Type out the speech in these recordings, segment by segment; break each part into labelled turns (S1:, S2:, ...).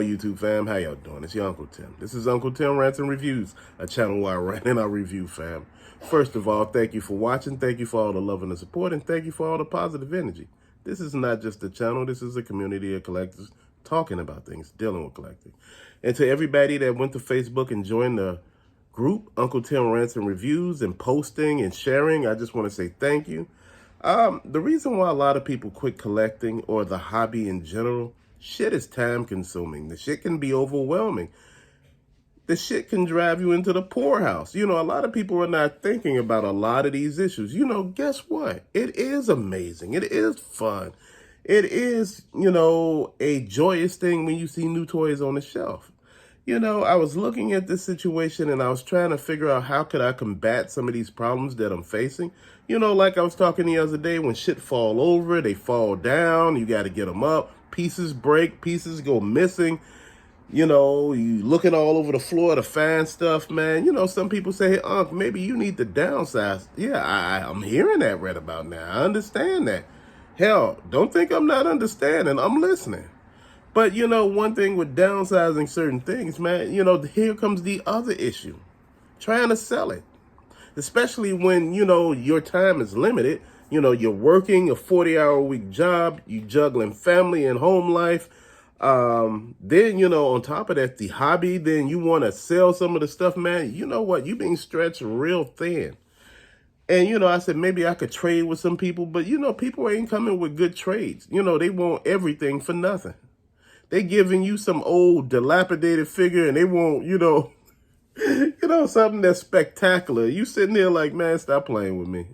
S1: YouTube fam, how y'all doing? It's your Uncle Tim. This is Uncle Tim Rants and Reviews, a channel where I rant and I review, fam. First of all, thank you for watching. Thank you for all the love and the support, and thank you for all the positive energy. This is not just a channel. This is a community of collectors talking about things, dealing with collecting. And to everybody that went to Facebook and joined the group, Uncle Tim Rants and Reviews, and posting and sharing, I just want to say thank you. The reason why a lot of people quit collecting or the hobby in general, shit is time consuming. The shit can be overwhelming. The shit can drive you into the poorhouse. You know, a lot of people are not thinking about a lot of these issues. You know, guess what? It is amazing. It is fun. It is, a joyous thing when you see new toys on the shelf. You know, I was looking at this situation and I was trying to figure out how could I combat some of these problems that I'm facing. You know, like I was talking the other day, when shit fall over, they fall down, you got to get them up, pieces break, pieces go missing. You know, you looking all over the floor to find stuff, man. You know, some people say, hey, Unc, maybe you need to downsize. Yeah, I'm hearing that right about now. I understand that. Hell, don't think I'm not understanding. I'm listening. But, you know, one thing with downsizing certain things, man, here comes the other issue. Trying to sell it. Especially when, your time is limited. You know, you're working a 40-hour-a-week job. You juggling family and home life. Then, on top of that, the hobby, then you want to sell some of the stuff, man. You know what? You're being stretched real thin. And, I said, maybe I could trade with some people. But, people ain't coming with good trades. They want everything for nothing. They giving you some old dilapidated figure and they want, something that's spectacular. You sitting there like, man, stop playing with me.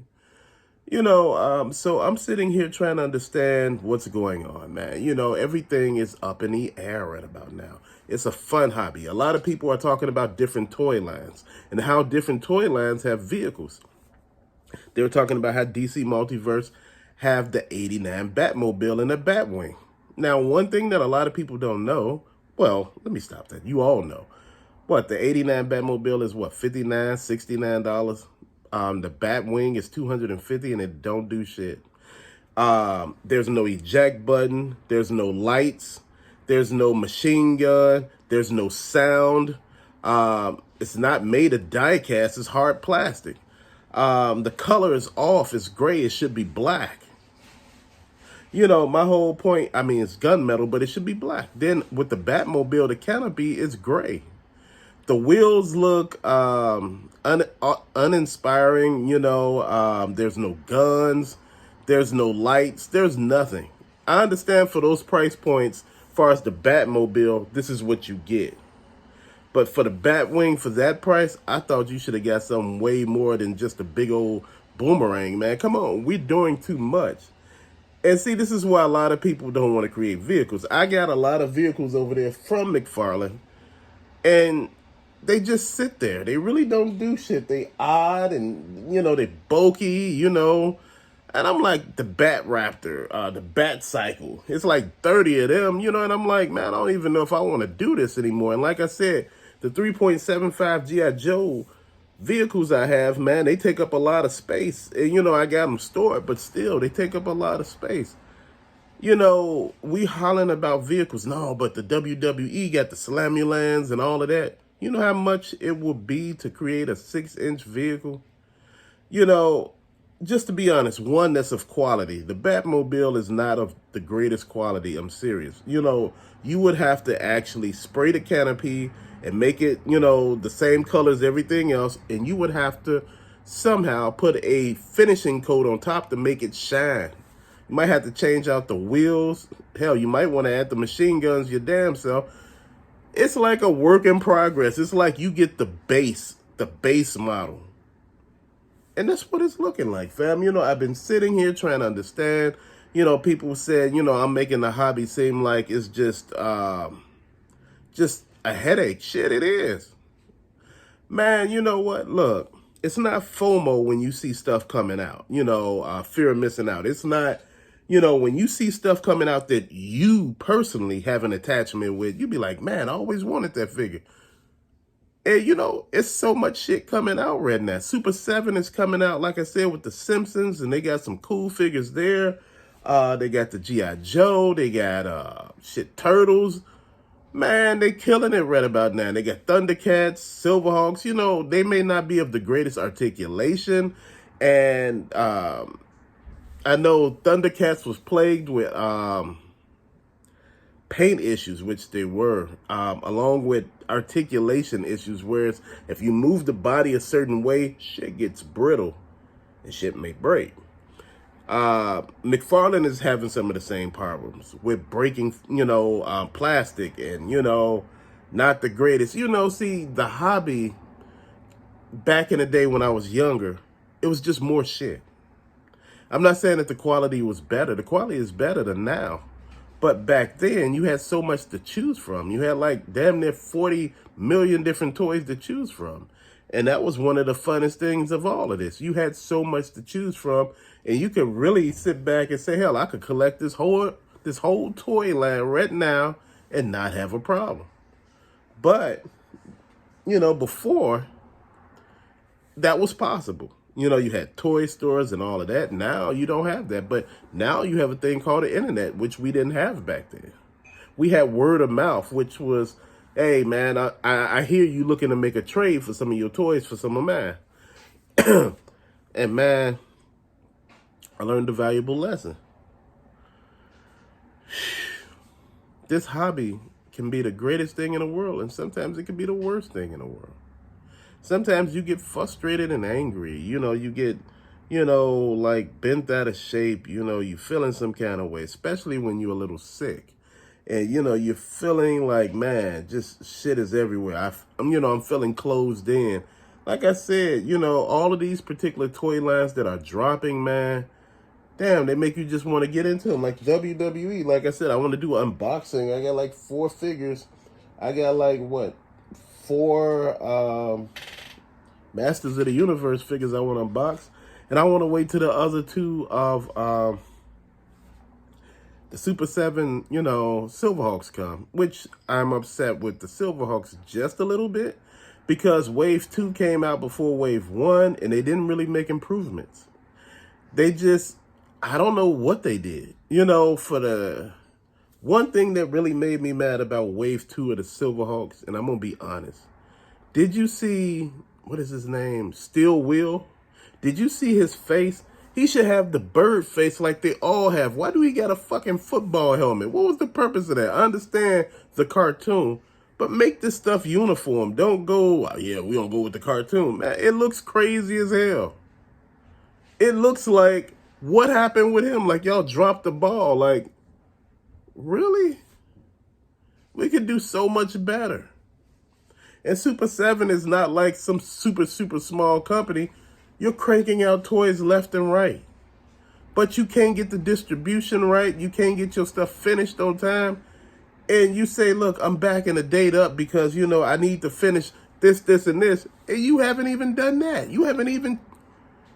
S1: So I'm sitting here trying to understand what's going on, man. Everything is up in the air right about now. It's a fun hobby. A lot of people are talking about different toy lines and how different toy lines have vehicles. They were talking about how DC Multiverse have the 89 Batmobile and the Batwing. Now, one thing that a lot of people don't know, well, let me stop that. You all know. What, the 89 Batmobile is what, $59, $69? The Batwing is $250 and it don't do shit. There's no eject button. There's no lights. There's no machine gun. There's no sound. It's not made of die cast. It's hard plastic. The color is off. It's gray. It should be black. My whole point, it's gunmetal, but it should be black. Then with the Batmobile, the canopy is gray. The wheels look uninspiring, there's no guns, there's no lights, there's nothing. I understand for those price points, as far as the Batmobile, this is what you get. But for the Batwing, for that price, I thought you should have got something way more than just a big old boomerang, man. Come on, we're doing too much. And see, this is why a lot of people don't want to create vehicles. I got a lot of vehicles over there from McFarlane, and they just sit there. They really don't do shit. They odd and, they bulky, And I'm like, the Bat Raptor, the Bat Cycle. It's like 30 of them, and I'm like, man, I don't even know if I want to do this anymore. And like I said, the 3.75 G.I. Joe vehicles I have, man, they take up a lot of space. And, I got them stored, but still, they take up a lot of space. We hollering about vehicles. No, but the WWE got the Slamulans and all of that. You know how much it would be to create a 6-inch vehicle? Just to be honest, one that's of quality. The Batmobile is not of the greatest quality. I'm serious. You would have to actually spray the canopy and make it, the same color as everything else. And you would have to somehow put a finishing coat on top to make it shine. You might have to change out the wheels. Hell, you might want to add the machine guns your damn self. It's like a work in progress. It's like you get the base model. And that's what it's looking like, fam. I've been sitting here trying to understand. People said, I'm making the hobby seem like it's just a headache. Shit, it is. Man, you know what? Look, it's not FOMO when you see stuff coming out. Fear of missing out. It's not, when you see stuff coming out that you personally have an attachment with, you be like, man, I always wanted that figure. And, it's so much shit coming out right now. Super 7 is coming out, like I said, with the Simpsons, and they got some cool figures there. They got the G.I. Joe. They got, Turtles. Man, they killing it right about now. They got Thundercats, Silverhawks. You know, they may not be of the greatest articulation, and I know Thundercats was plagued with paint issues, which they were, along with articulation issues. Whereas if you move the body a certain way, shit gets brittle and shit may break. McFarlane is having some of the same problems with breaking, plastic and, not the greatest. See, the hobby back in the day when I was younger, it was just more shit. I'm not saying that the quality was better. The quality is better than now. But back then, you had so much to choose from. You had like damn near 40 million different toys to choose from. And that was one of the funnest things of all of this. You had so much to choose from, and you could really sit back and say, hell, I could collect this whole toy line right now and not have a problem. But, before, that was possible. You had toy stores and all of that. Now you don't have that. But now you have a thing called the internet, which we didn't have back then. We had word of mouth, which was, hey, man, I hear you looking to make a trade for some of your toys for some of mine. And, man, I learned a valuable lesson. This hobby can be the greatest thing in the world, and sometimes it can be the worst thing in the world. Sometimes you get frustrated and angry. You get, like bent out of shape. You feeling some kind of way, especially when you're a little sick. And, you're feeling like, man, just shit is everywhere. I'm feeling closed in. Like I said, all of these particular toy lines that are dropping, man, damn, they make you just want to get into them. Like WWE, like I said, I want to do unboxing. I got like 4 figures. I got like, 4 Masters of the Universe figures I want to unbox. And I want to wait till the other 2 of the Super 7, Silverhawks come. Which I'm upset with the Silverhawks just a little bit. Because Wave 2 came out before Wave 1. And they didn't really make improvements. They just, I don't know what they did. For the one thing that really made me mad about Wave 2 of the Silverhawks. And I'm going to be honest. Did you see, what is his name? Steel Wheel? Did you see his face? He should have the bird face like they all have. Why do he got a fucking football helmet? What was the purpose of that? I understand the cartoon, but make this stuff uniform. Don't go, oh, yeah, we don't go with the cartoon. Man, it looks crazy as hell. It looks like, what happened with him? Like y'all dropped the ball. Like, really? We could do so much better. And Super 7 is not like some super small company. You're cranking out toys left and right. But you can't get the distribution right. You can't get your stuff finished on time. And you say, look, I'm backing a date up because, I need to finish this, and this. And you haven't even done that. You haven't even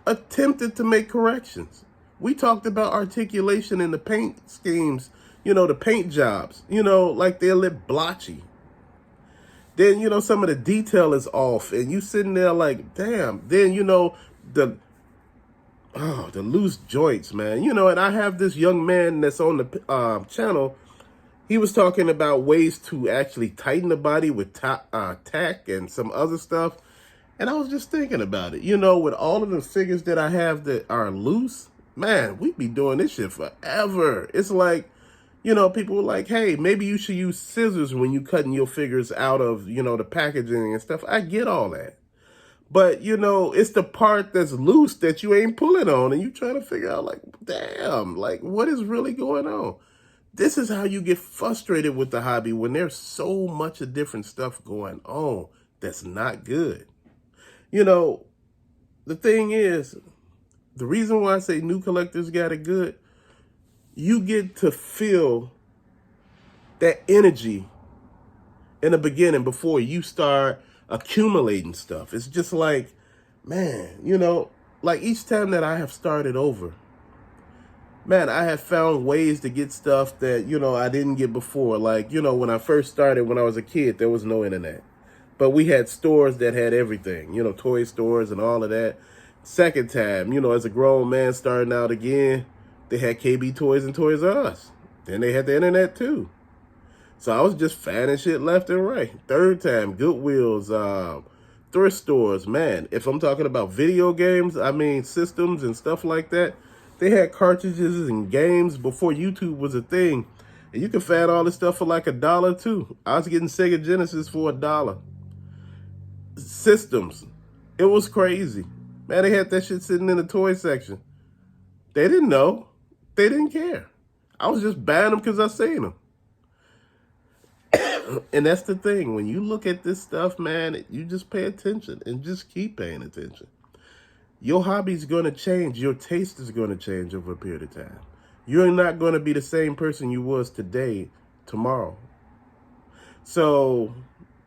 S1: attempted to make corrections. We talked about articulation in the paint schemes, the paint jobs, like they look blotchy. Then, some of the detail is off and you sitting there like, damn. Then, the loose joints, man. And I have this young man that's on the channel. He was talking about ways to actually tighten the body with tack and some other stuff. And I was just thinking about it. With all of the figures that I have that are loose, man, we'd be doing this shit forever. It's like, people were like, hey, maybe you should use scissors when you cutting your figures out of, the packaging and stuff. I get all that. But, it's the part that's loose that you ain't pulling on. And you trying to figure out, like, damn, like, what is really going on? This is how you get frustrated with the hobby when there's so much of different stuff going on that's not good. The thing is, the reason why I say new collectors got it good, you get to feel that energy in the beginning before you start accumulating stuff. It's just like, man, like each time that I have started over, man, I have found ways to get stuff that, I didn't get before. Like, when I first started when I was a kid, there was no internet. But we had stores that had everything, toy stores and all of that. Second time, as a grown man starting out again, they had KB Toys and Toys R Us. Then they had the internet too. So I was just fanning shit left and right. Third time, Goodwills, thrift stores, man. If I'm talking about video games, I mean systems and stuff like that, they had cartridges and games before YouTube was a thing. And you could fan all this stuff for like $1 too. I was getting Sega Genesis for $1. Systems. It was crazy. Man, they had that shit sitting in the toy section. They didn't know. They didn't care. I was just buying them because I seen them. And that's the thing. When you look at this stuff, man, you just pay attention and just keep paying attention. Your hobby's going to change. Your taste is going to change over a period of time. You're not going to be the same person you was today, tomorrow. So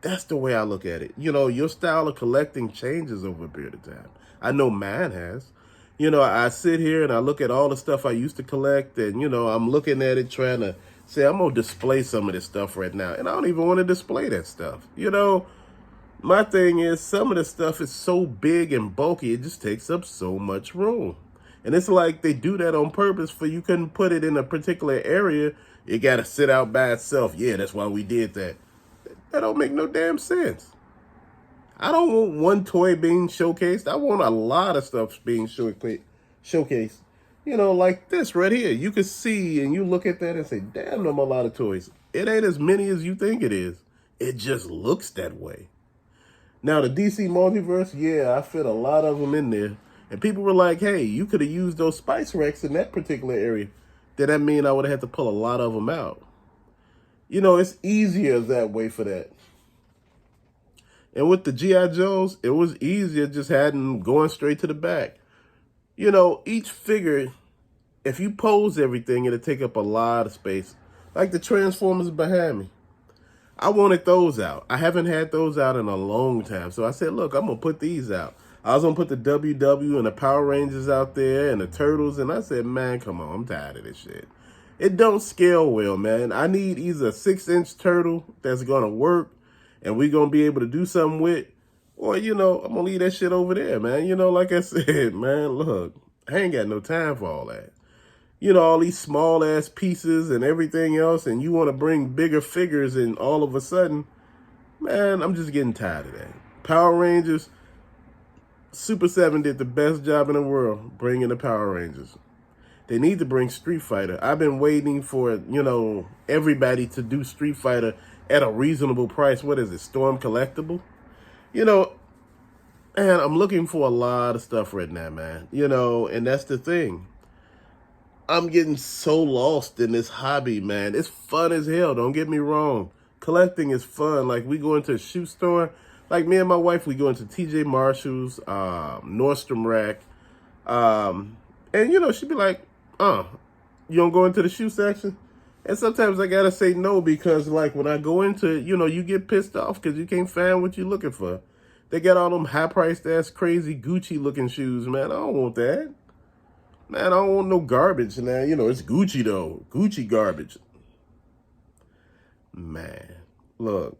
S1: that's the way I look at it. You know, your style of collecting changes over a period of time. I know mine has. You know, I sit here and I look at all the stuff I used to collect, and, you know, I'm looking at it trying to say, I'm going to display some of this stuff right now. And I don't even want to display that stuff. You know, my thing is some of the stuff is so big and bulky, it just takes up so much room. And it's like they do that on purpose for you couldn't put it in a particular area. It got to sit out by itself. Yeah, that's why we did that. That don't make no damn sense. I don't want one toy being showcased. I want a lot of stuff being showcased. You know, like this right here. You can see and you look at that and say, damn, them a lot of toys. It ain't as many as you think it is. It just looks that way. Now, the DC Multiverse, yeah, I fit a lot of them in there. And people were like, hey, you could have used those Spice Racks in that particular area. Did that mean I would have had to pull a lot of them out? You know, it's easier that way for that. And with the G.I. Joes, it was easier just having going straight to the back. You know, each figure, if you pose everything, it'll take up a lot of space. Like the Transformers behind me. I wanted those out. I haven't had those out in a long time. So I said, look, I'm going to put these out. I was going to put the WW and the Power Rangers out there and the Turtles. And I said, man, come on, I'm tired of this shit. It don't scale well, man. I need either a 6-inch turtle that's going to work and we're going to be able to do something with, or, you know, I'm going to leave that shit over there, man. You know, like I said, man, look, I ain't got no time for all that. You know, all these small-ass pieces and everything else, and you want to bring bigger figures, and all of a sudden, man, I'm just getting tired of that. Power Rangers, Super 7 did the best job in the world bringing the Power Rangers. They need to bring Street Fighter. I've been waiting for, you know, everybody to do Street Fighter at a reasonable price. What is it, Storm Collectible? You know, and I'm looking for a lot of stuff right now, man. You know, and that's the thing. I'm getting so lost in this hobby, man. It's fun as hell, don't get me wrong. Collecting is fun. Like, we go into a shoe store. Like, me and my wife, we go into TJ Marshall's, Nordstrom Rack. And, you know, she'd be like, you don't go into the shoe section? And sometimes I gotta say no because, like, when I go into it, you know, you get pissed off because you can't find what you're looking for. They got all them high-priced ass, crazy Gucci-looking shoes, man. I don't want that. Man, I don't want no garbage now. You know, it's Gucci, though. Gucci garbage. Man, look,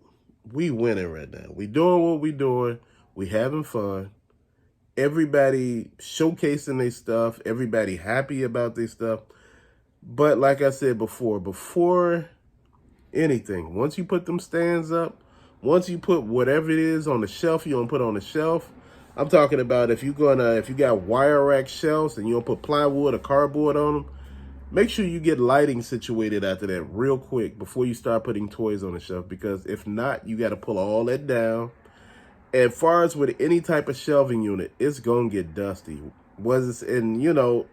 S1: we winning right now. We doing what we doing. We having fun. Everybody showcasing their stuff. Everybody happy about their stuff. But like I said before anything, once you put them stands up, once you put whatever it is on the shelf, you don't put on the shelf. I'm talking about if you got wire rack shelves and you don't put plywood or cardboard on them, make sure you get lighting situated after that real quick before you start putting toys on the shelf, because if not, you got to pull all that down. As far as with any type of shelving unit, it's going to get dusty. You know,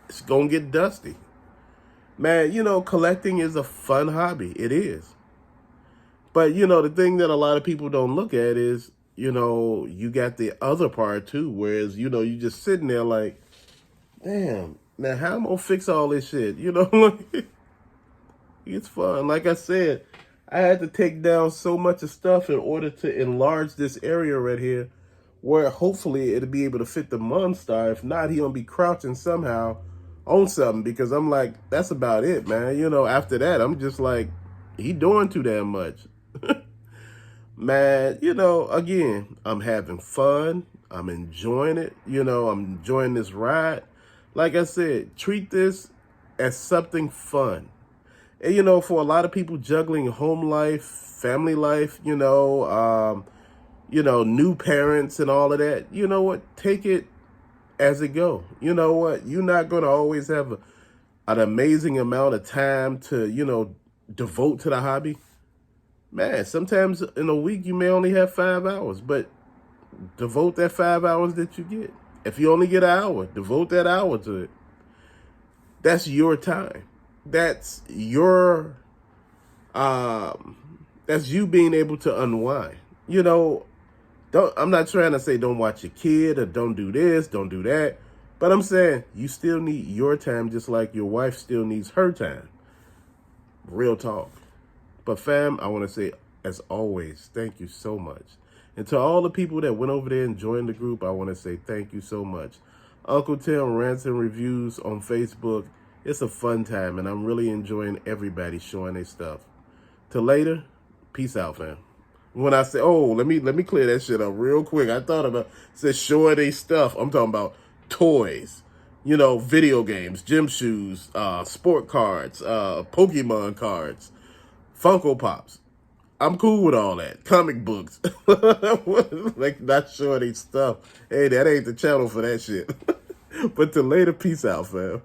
S1: it's going to get dusty. Man, you know, collecting is a fun hobby. It is. But, you know, the thing that a lot of people don't look at is, you know, you got the other part too, whereas, you know, you just sitting there like, damn, now how am I going to fix all this shit? You know, it's fun. Like I said, I had to take down so much of stuff in order to enlarge this area right here where hopefully it'll be able to fit the monster. If not, he'll be crouching somehow on something, because I'm like, that's about it, man. You know, after that, I'm just like, he doing too damn much. Man, you know, again, I'm having fun. I'm enjoying it. You know, I'm enjoying this ride. Like I said, treat this as something fun. And, you know, for a lot of people juggling home life, family life, new parents and all of that, you know what? Take it as it go. You know what? You're not going to always have an amazing amount of time to, devote to the hobby. Man, sometimes in a week you may only have 5 hours, but devote that 5 hours that you get. If you only get an hour, devote that hour to it. That's your time. That's your that's you being able to unwind. I'm not trying to say don't watch your kid or don't do this, don't do that. But I'm saying you still need your time just like your wife still needs her time. Real talk. But fam, I want to say, as always, thank you so much. And to all the people that went over there and joined the group, I want to say thank you so much. Uncle Tim Rants and Reviews on Facebook. It's a fun time, and I'm really enjoying everybody showing their stuff. Till later, peace out, fam. When I say, let me clear that shit up real quick. I thought about said showing their stuff. I'm talking about toys, video games, gym shoes, sport cards, Pokemon cards, Funko Pops. I'm cool with all that. Comic books. Like, not showing their stuff. Hey, that ain't the channel for that shit. But till later, peace out, fam.